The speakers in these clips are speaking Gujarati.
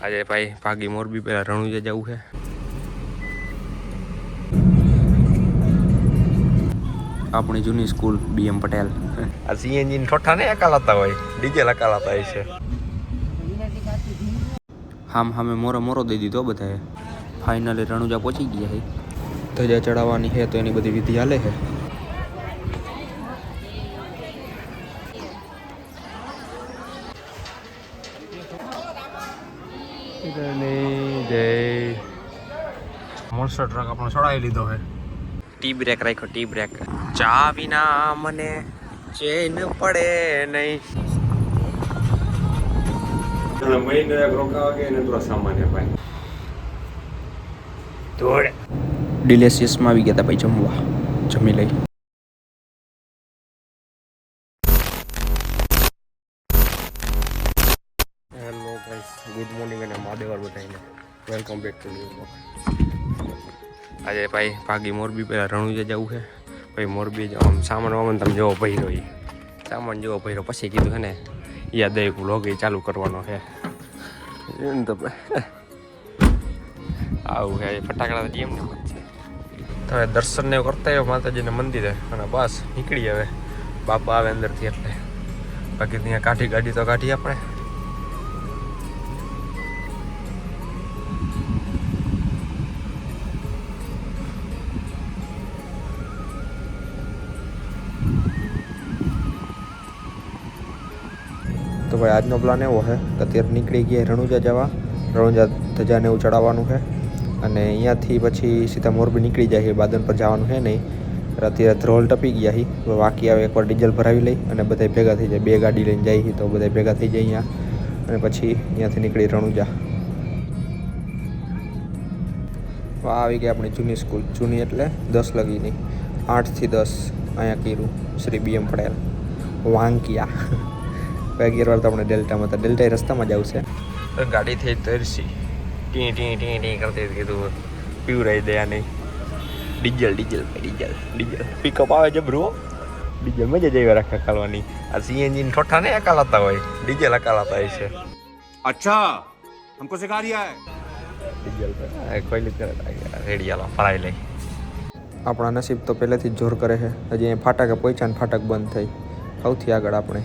આજે ભાઈ ભાગી મોરબી પેલા રણુજા જવું છે. આપણી જૂની સ્કૂલ BM પટેલ. આ સીએનજી ઠોઠા ને અકાલાતા હોય, ડીજે અકાલાતા હોય છે. હામે મોરો મોરો દઈ દીધો બધાએ. ફાઇનલી રણુજા પહોંચી ગયા છે. ધજા ચડાવવાની છે તો એની બધી વિધિ હાલે છે. મોન્સ્ટર ટ્રક આપણને ચડાવી લીધો છે. ટી બ્રેક રાખ્યો, ટી બ્રેક. ચા વિના મને ચેન પડે નહીં. મહિનો એક રોકાવા ગયા ને થોડા સામાન્ય ભાઈ દોડ ડિલેશિયસમાં આવી ગયા હતા ભાઈ જમવા. જમી લઈ. હેલો ગાઈસ, ગુડ મોર્નિંગ અને માદેવર બધાને welcome back to new blog. આજે ભાઈ ભાગી મોરબી પેલા રણુજા જવું છે. ભાઈ મોરબી આમ સામાન વામાન તમે જોવો ભર્યો, એ સામાન જોવો ભર્યો. પછી કીધું છે ને યાદ એક વ્લોગ એ ચાલુ કરવાનો છે. તો આવું છે ફટાકડા જેમ ને તો હવે દર્શન ને કરતા આવ્યો માતાજીને મંદિરે અને બસ નીકળી હવે. બાપા આવે અંદરથી એટલે બાકી ત્યાં કાઢી ગાડી તો કાઢી આપણે. તો ભાઈ આજનો પ્લાન એવો છે કે અત્યારે નીકળી ગયા રણુજા જવા. રણુજા ધજાને એવું ચડાવવાનું છે અને અહીંયાથી પછી સીધા મોરબી નીકળી જાય છે. બાદન પર જવાનું છે નહીં. અત્યારે ધ્રોલ ટપી ગયા છે. બાકી આવે એકવાર ડીઝલ ભરાવી લઈ અને બધા ભેગા થઈ જાય. 2 ગાડી લઈને જાય તો બધા ભેગા થઈ જાય અહીંયા અને પછી અહીંયાથી નીકળી રણુજા. આવી ગઈ આપણી જૂની સ્કૂલ. જૂની એટલે 10 લગીની, 8 થી 10 અહીંયા કર્યું શ્રી BM પટેલ વાંકિયા. 11 વાર તો આપણે ડેલ્ટામાં હતા. ડેલ્ટા રસ્તામાં જ આવશે. ગાડી થઈ તરસી ટી ટી ટી ટી કરતી કીધું પીવરાઈ દે નહીં. ડીઝલ પિકઅપ આવે છે બ્રો. ડીઝલ મજા જ આવી રાખે ખાલવાની. આ સીએનજી ઠોઠા ને અકાલાતા હોય, ડીઝલ અકાલાતા હોય છે. अच्छा हमको सिखा रिया है. ડીઝલ કોઈ રેડી હાલો ફરાઈ લઈ. આપણા નસીબ તો પહેલેથી જ જોર કરે છે. હજી અહીંયા ફાટકે પહોંચ્યા ને ફાટક બંધ થઈ. સૌથી આગળ આપણે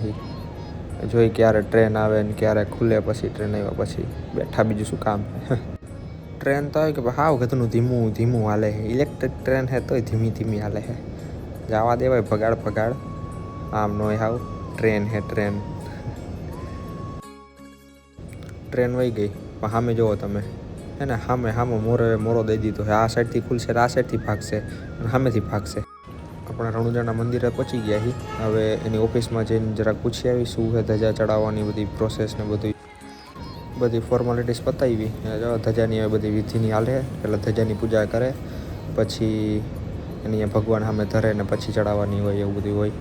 જોઈ ક્યારે ટ્રેન આવે ને ક્યારે ખુલે. પછી ટ્રેન આવ્યા પછી બેઠા બીજું શું કામ. ટ્રેન તો આવે કે હાવ ઘરનું ધીમું ધીમું હાલે છે. ઇલેક્ટ્રિક ટ્રેન છે તોય ધીમી ધીમી હાલે છે. જવા દેવાય ભગાડ આમ નોય હાવ. ટ્રેન હે ટ્રેન વહી ગઈ પણ સામે જુઓ તમે હે ને. સામે મોરો દઈ દીધો છે. આ સાઈડથી ખુલશે, આ સાઈડથી ભાગશે અને સામેથી ભાગશે. આપણે રણુજાના મંદિરે પહોંચી ગયા છીએ. હવે એની ઓફિસમાં જઈને જરાક પૂછી આવી શું છે ધજા ચડાવવાની બધી પ્રોસેસ ને બધી ફોર્માલિટીઝ પતાવી. ધજાની હવે બધી વિધિની હાલે. પહેલાં ધજાની પૂજા કરે પછી એની ભગવાન સામે ધરે ને પછી ચડાવવાની હોય એવું બધું હોય.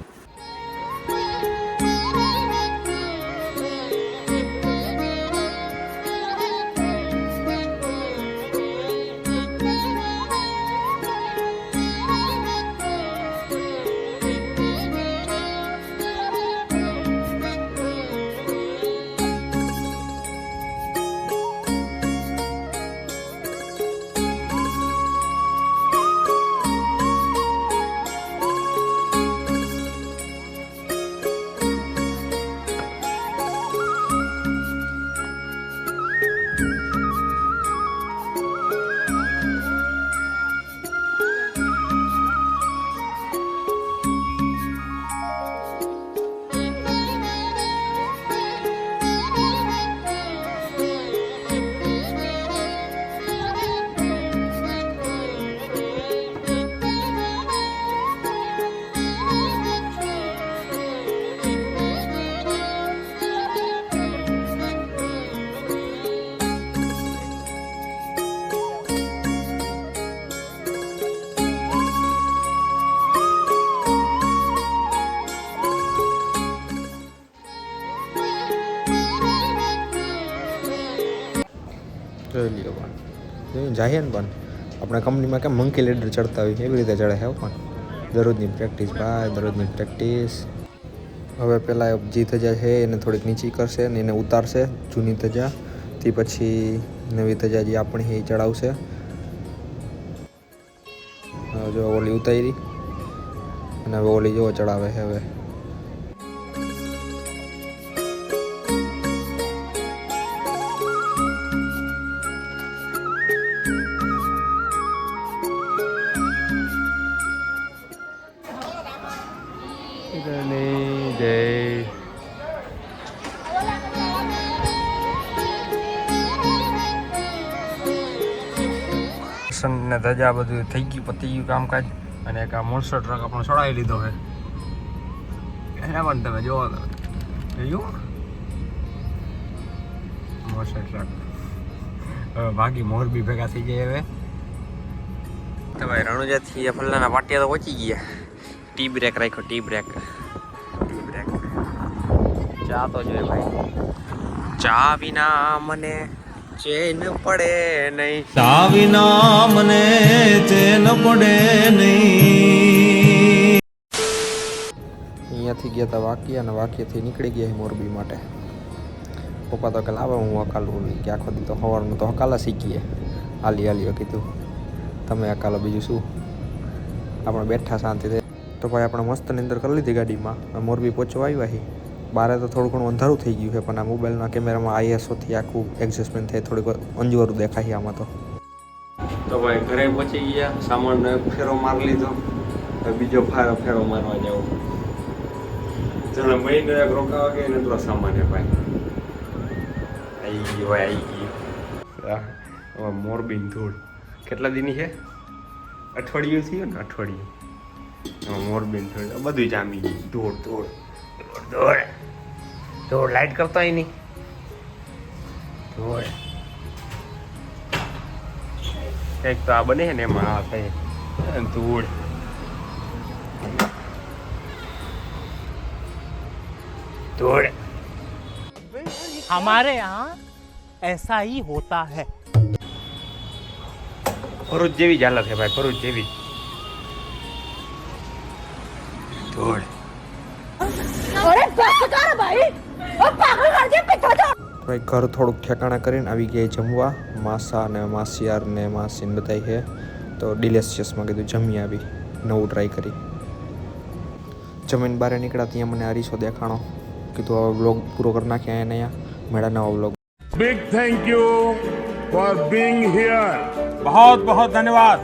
જોઈ લ્યો પણ જાય ને પણ આપણા કંપનીમાં કેમ મંકી લેડર ચડતા હોય એવી રીતે ચડે છે. પણ દરરોજની પ્રેક્ટિસ ભાઈ, દરરોજની પ્રેક્ટિસ. હવે પહેલાં જે ધજા છે એને થોડીક નીચી કરશે ને એને ઉતારશે જૂની ધજા તે પછી નવી ધજાજી આપણી એ ચડાવશે. જો ઓલી ઉતારી અને હવે ઓલી જો ચડાવે છે હવે. ને ધજા બધું થઈ ગયું, પતી ગયું કામકાજ. અને એક આ મોન્સ્ટર ટ્રક આપણો ચડાવી લીધો છે. એના પણ તમે જોવો તો જોયું મોન્સ્ટર ટ્રક હવે ભાગી મોરબી ભેગા થઈ જાય. હવે તો ભાઈ રણુજાથી ફલ્લાના પાટિયા તો પહોંચી ગયા. ટી બ્રેક રાખ્યો, ટી બ્રેક. ચા તો જોઈએ ભાઈ, ચા વિના મને ચેન પડે નહીં. ચા વિના મને ચેન પડે નહીં. અહીંયાથી ગયા હતા વાંકી અને વાંકીથી નીકળી ગયા મોરબી માટે. પપ્પા તો કે લાવે હું હકાલું કે આખો દી તો સવારનું તો હકાલા શીખીએ. હાલીઓ કીધું તમે હકાલો, બીજું શું. આપણે બેઠા શાંતિથી. તો ભાઈ આપણે મસ્ત નિંદર કરી લીધી ગાડીમાં. મોરબી પહોંચવા આવ્યા છીએ. બારે તો થોડું ઘણું અંધારું થઈ ગયું છે, પણ આ મોબાઈલના કેમેરામાં આઈએસઓથી આખું એડજસ્ટમેન્ટ થાય, થોડીક અંજવારું દેખાય આમાં તો. તો ભાઈ ઘરે પહોંચી ગયા, સામાનનો એક ફેરો મારી લીધો, હવે બીજો ફેરો મારવા જાવ. ચાલો મહિનો એક રોકાવા ગયા ને એટલો સામાન છે ભાઈ. આવી ગયું. હવે મોરબી ધૂળ કેટલા દિનની છે? અઠવાડિયું થયું ને, અઠવાડિયું. મોરબી ધૂળ બધું જામી ગયું. ધૂળ લાઈટ કરતો હોય નહીં. ધૂળ કંઈક તો આ બને છે ને એમાં આ થાય ધૂળ. हमारे यहाँ ऐसा ही होता है. ભરૂચ જેવી જ હાલત છે ભાઈ, ભરૂચ જેવી. ધૂળ. ભાઈ ઘર થોડુંક ઠેકાણા કરીને આવી ગયા જમવા. માસા ને માસિયાર ને માસીને બધાય છે, તો ડિલિશિયસમાં કીધું જમી આવી, નવું ટ્રાય કરી. જમીન બહાર નીકળ્યા ત્યાં મને અરીસો દેખાણો. કીધું હવે બ્લોગ પૂરો કરી નાખ્યા એને. અહીંયા મેળા નવા blog. Big thank you for being here. बहुत बहुत धन्यवाद.